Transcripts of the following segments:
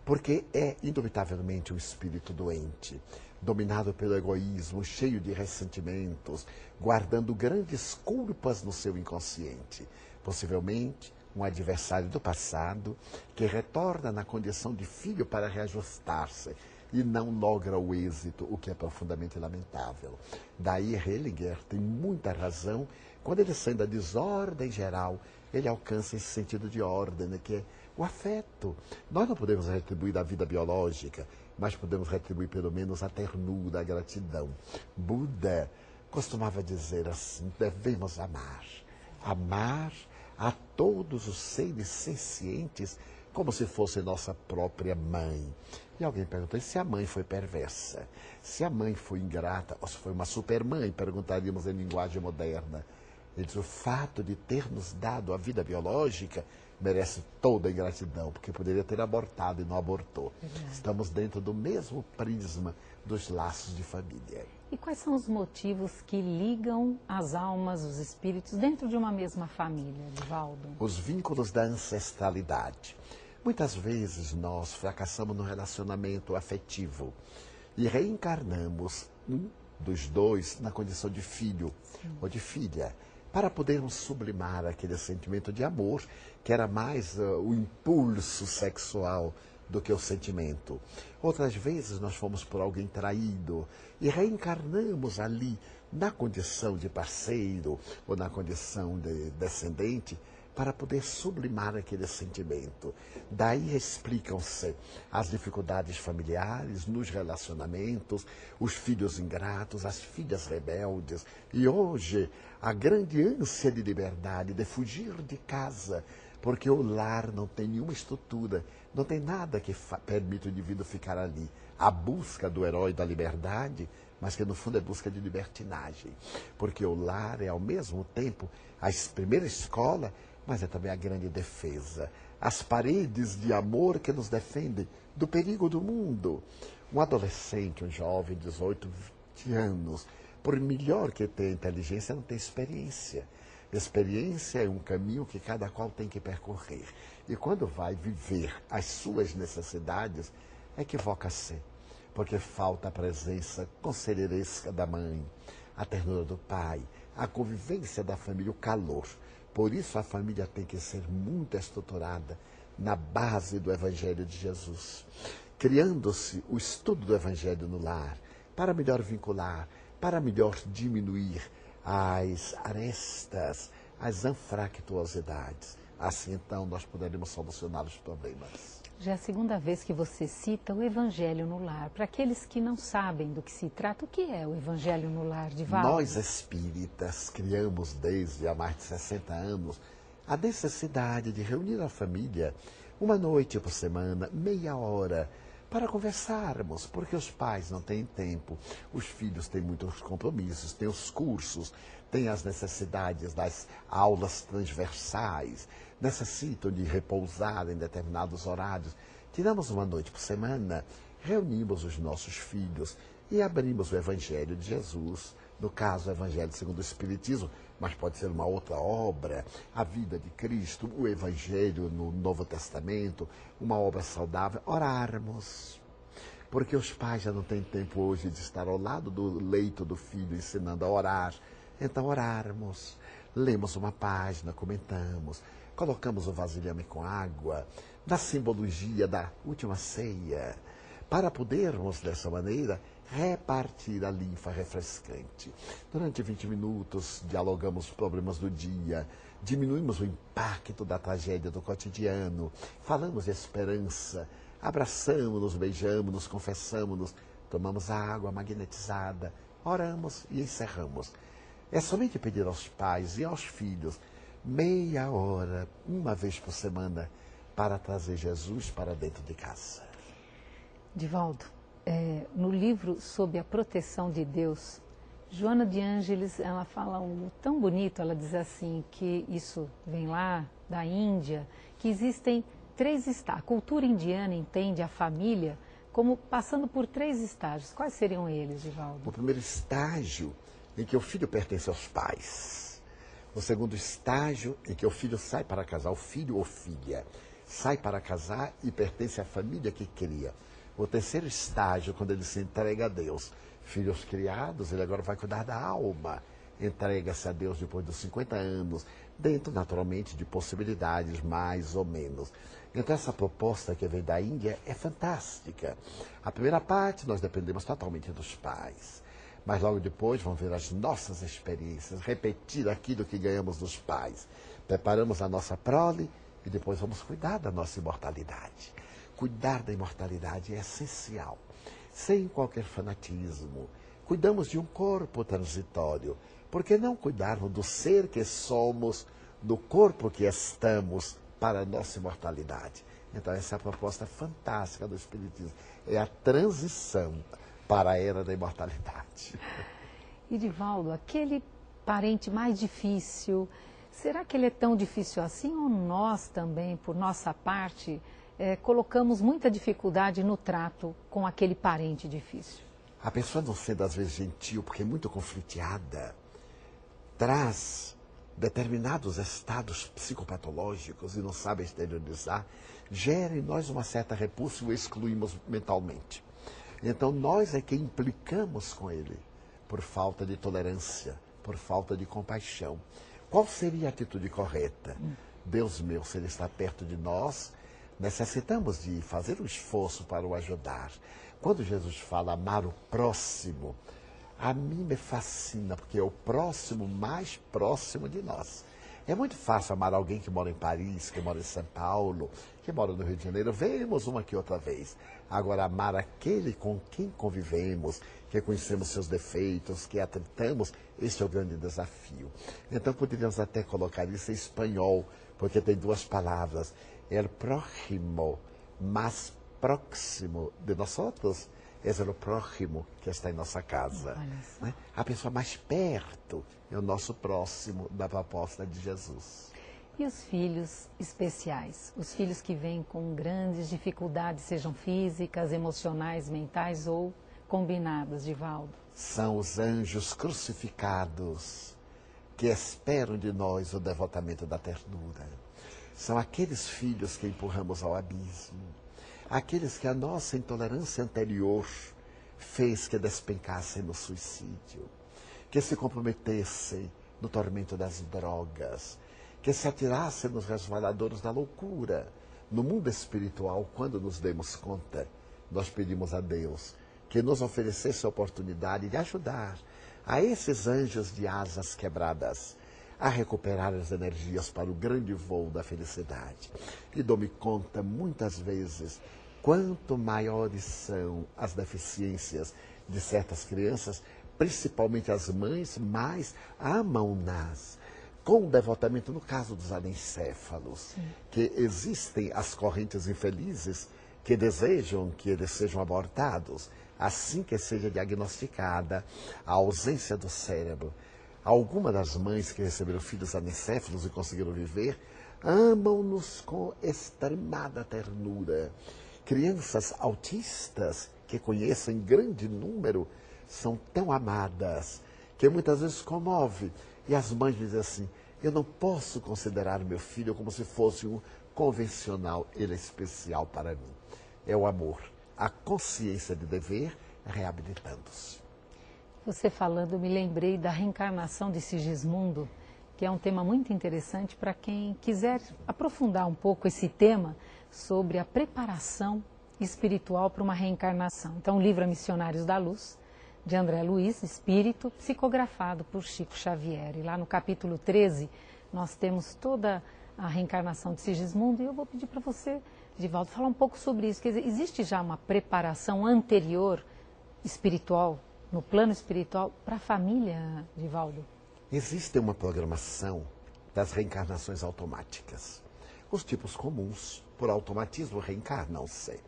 Porque é indubitavelmente um espírito doente, dominado pelo egoísmo, cheio de ressentimentos, guardando grandes culpas no seu inconsciente. Possivelmente um adversário do passado que retorna na condição de filho para reajustar-se e não logra o êxito, o que é profundamente lamentável. Daí Hellinger tem muita razão quando ele sai da desordem geral, ele alcança esse sentido de ordem, né, que é o afeto. Nós não podemos retribuir a vida biológica, mas podemos retribuir pelo menos a ternura, a gratidão. Buda costumava dizer assim: devemos amar. Amar a todos os seres sencientes como se fosse nossa própria mãe. E alguém perguntou: e se a mãe foi perversa? Se a mãe foi ingrata, ou se foi uma supermãe, perguntaríamos em linguagem moderna. Ele diz: o fato de ter nos dado a vida biológica merece toda a ingratidão, porque poderia ter abortado e não abortou. Estamos dentro do mesmo prisma dos laços de família. E quais são os motivos que ligam as almas, os espíritos, dentro de uma mesma família, Divaldo? Os vínculos da ancestralidade. Muitas vezes nós fracassamos no relacionamento afetivo e reencarnamos um dos dois na condição de filho ou de filha, para podermos sublimar aquele sentimento de amor, que era mais o impulso sexual do que o sentimento. Outras vezes nós fomos por alguém traído e reencarnamos ali na condição de parceiro ou na condição de descendente, para poder sublimar aquele sentimento. Daí explicam-se as dificuldades familiares, nos relacionamentos, os filhos ingratos, as filhas rebeldes. E hoje, a grande ânsia de liberdade, de fugir de casa, porque o lar não tem nenhuma estrutura, não tem nada que permita o indivíduo ficar ali. A busca do herói da liberdade, mas que no fundo é busca de libertinagem. Porque o lar é ao mesmo tempo a primeira escola, mas é também a grande defesa. As paredes de amor que nos defendem do perigo do mundo. Um adolescente, um jovem de 18, 20 anos, por melhor que tenha inteligência, não tem experiência. Experiência é um caminho que cada qual tem que percorrer. E quando vai viver as suas necessidades, equivoca-se. Porque falta a presença conselheiresca da mãe, a ternura do pai, a convivência da família, o calor. Por isso a família tem que ser muito estruturada na base do Evangelho de Jesus, criando-se o estudo do Evangelho no lar, para melhor vincular, para melhor diminuir as arestas, as anfractuosidades. Assim, então, nós poderemos solucionar os problemas. Já é a segunda vez que você cita o Evangelho no lar. Para aqueles que não sabem do que se trata, o que é o Evangelho no lar, Divaldo? Nós espíritas criamos desde há mais de 60 anos a necessidade de reunir a família uma noite por semana, meia hora, para conversarmos, porque os pais não têm tempo, os filhos têm muitos compromissos, têm os cursos, têm as necessidades das aulas transversais, necessitam de repousar em determinados horários. Tiramos uma noite por semana, reunimos os nossos filhos e abrimos o Evangelho de Jesus, no caso o Evangelho segundo o Espiritismo, mas pode ser uma outra obra, a vida de Cristo, o Evangelho no Novo Testamento, uma obra saudável, orarmos. Porque os pais já não têm tempo hoje de estar ao lado do leito do filho ensinando a orar. Então orarmos, lemos uma página, comentamos, colocamos o vasilhame com água, na simbologia da última ceia, para podermos, dessa maneira, repartir a linfa refrescante. Durante 20 minutos, dialogamos os problemas do dia, diminuímos o impacto da tragédia do cotidiano, falamos de esperança, abraçamos-nos, beijamos-nos, confessamos-nos, tomamos a água magnetizada, oramos e encerramos. É somente pedir aos pais e aos filhos meia hora, uma vez por semana, para trazer Jesus para dentro de casa. Divaldo, no livro Sob a Proteção de Deus, Joana de Ângeles, ela fala algo tão bonito, ela diz assim, que isso vem lá da Índia, que existem 3 estágios. A cultura indiana entende a família como passando por 3 estágios. Quais seriam eles, Divaldo? O primeiro estágio em que o filho pertence aos pais. O segundo estágio em que o filho sai para casar, o filho ou filha. sai para casar e pertence à família que cria. O terceiro estágio, quando ele se entrega a Deus. Filhos criados, ele agora vai cuidar da alma. Entrega-se a Deus depois dos 50 anos, dentro, naturalmente, de possibilidades, mais ou menos. Então, essa proposta que vem da Índia é fantástica. A primeira parte, nós dependemos totalmente dos pais. Mas logo depois vão ver as nossas experiências, repetir aquilo que ganhamos dos pais. Preparamos a nossa prole e depois vamos cuidar da nossa imortalidade. Cuidar da imortalidade é essencial, sem qualquer fanatismo. Cuidamos de um corpo transitório. Por que não cuidarmos do ser que somos, do corpo que estamos, para a nossa imortalidade? Então, essa é a proposta fantástica do Espiritismo. É a transição para a era da imortalidade. E, Divaldo, aquele parente mais difícil, será que ele é tão difícil assim? Ou nós também, por nossa parte, colocamos muita dificuldade no trato com aquele parente difícil? A pessoa, não sendo às vezes gentil, porque é muito conflitiada, traz determinados estados psicopatológicos e não sabe exteriorizar, gera em nós uma certa repulsa e o excluímos mentalmente. Então nós é que implicamos com ele, por falta de tolerância, por falta de compaixão. Qual seria a atitude correta? Deus meu, se ele está perto de nós, necessitamos de fazer um esforço para o ajudar. Quando Jesus fala amar o próximo, a mim me fascina, porque é o próximo mais próximo de nós. É muito fácil amar alguém que mora em Paris, que mora em São Paulo, que mora no Rio de Janeiro. Vemos uma que outra vez. Agora, amar aquele com quem convivemos, que conhecemos seus defeitos, que atentamos, este é o grande desafio. Então, poderíamos até colocar isso em espanhol, porque tem duas palavras. El prójimo más próximo de nós outros é o prójimo que está em nossa casa. Né? A pessoa mais perto é o nosso próximo da proposta de Jesus. E os filhos especiais? Os filhos que vêm com grandes dificuldades, sejam físicas, emocionais, mentais ou combinadas, Divaldo? São os anjos crucificados que esperam de nós o devotamento da ternura. São aqueles filhos que empurramos ao abismo. Aqueles que a nossa intolerância anterior fez que despencassem no suicídio, que se comprometessem no tormento das drogas, que se atirassem nos resvaladouros da loucura. No mundo espiritual, quando nos demos conta, nós pedimos a Deus que nos oferecesse a oportunidade de ajudar a esses anjos de asas quebradas a recuperar as energias para o grande voo da felicidade. E dou-me conta, muitas vezes, quanto maiores são as deficiências de certas crianças, principalmente as mães, mais amam-nas. Com o devotamento, no caso dos anencéfalos, que existem as correntes infelizes que desejam que eles sejam abortados, assim que seja diagnosticada a ausência do cérebro. Algumas das mães que receberam filhos anencéfalos e conseguiram viver, amam-nos com extremada ternura. Crianças autistas, que conheço em grande número, são tão amadas, que muitas vezes comove. E as mães dizem assim, eu não posso considerar meu filho como se fosse um convencional, ele é especial para mim. É o amor, a consciência de dever reabilitando-se. Você falando, eu me lembrei da reencarnação de Sigismundo, que é um tema muito interessante para quem quiser aprofundar um pouco esse tema sobre a preparação espiritual para uma reencarnação. Então, o livro é Missionários da Luz, de André Luiz, Espírito, psicografado por Chico Xavier. E lá no capítulo 13, nós temos toda a reencarnação de Sigismundo, e eu vou pedir para você, Divaldo, falar um pouco sobre isso. Quer dizer, existe já uma preparação anterior espiritual, no plano espiritual, para a família, Divaldo? Existe uma programação das reencarnações automáticas. Os tipos comuns, por automatismo, reencarnam-se.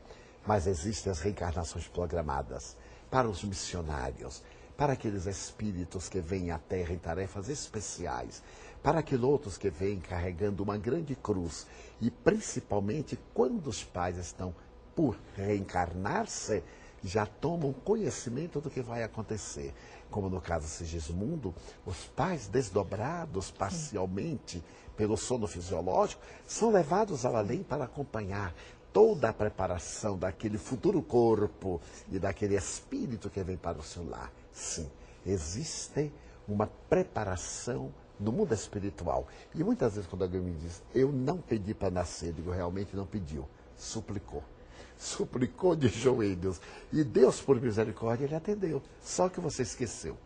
Mas existem as reencarnações programadas para os missionários, para aqueles espíritos que vêm à Terra em tarefas especiais, para aqueles outros que vêm carregando uma grande cruz. E principalmente quando os pais estão por reencarnar-se, já tomam conhecimento do que vai acontecer. como no caso de Sigismundo, os pais desdobrados parcialmente pelo sono fisiológico, são levados ao além para acompanhar toda a preparação daquele futuro corpo e daquele espírito que vem para o seu lar. Sim, existe uma preparação no mundo espiritual. E muitas vezes quando alguém me diz, eu não pedi para nascer, eu digo, realmente não pediu, suplicou. Suplicou de joelhos. E Deus, por misericórdia, ele atendeu. Só que você esqueceu.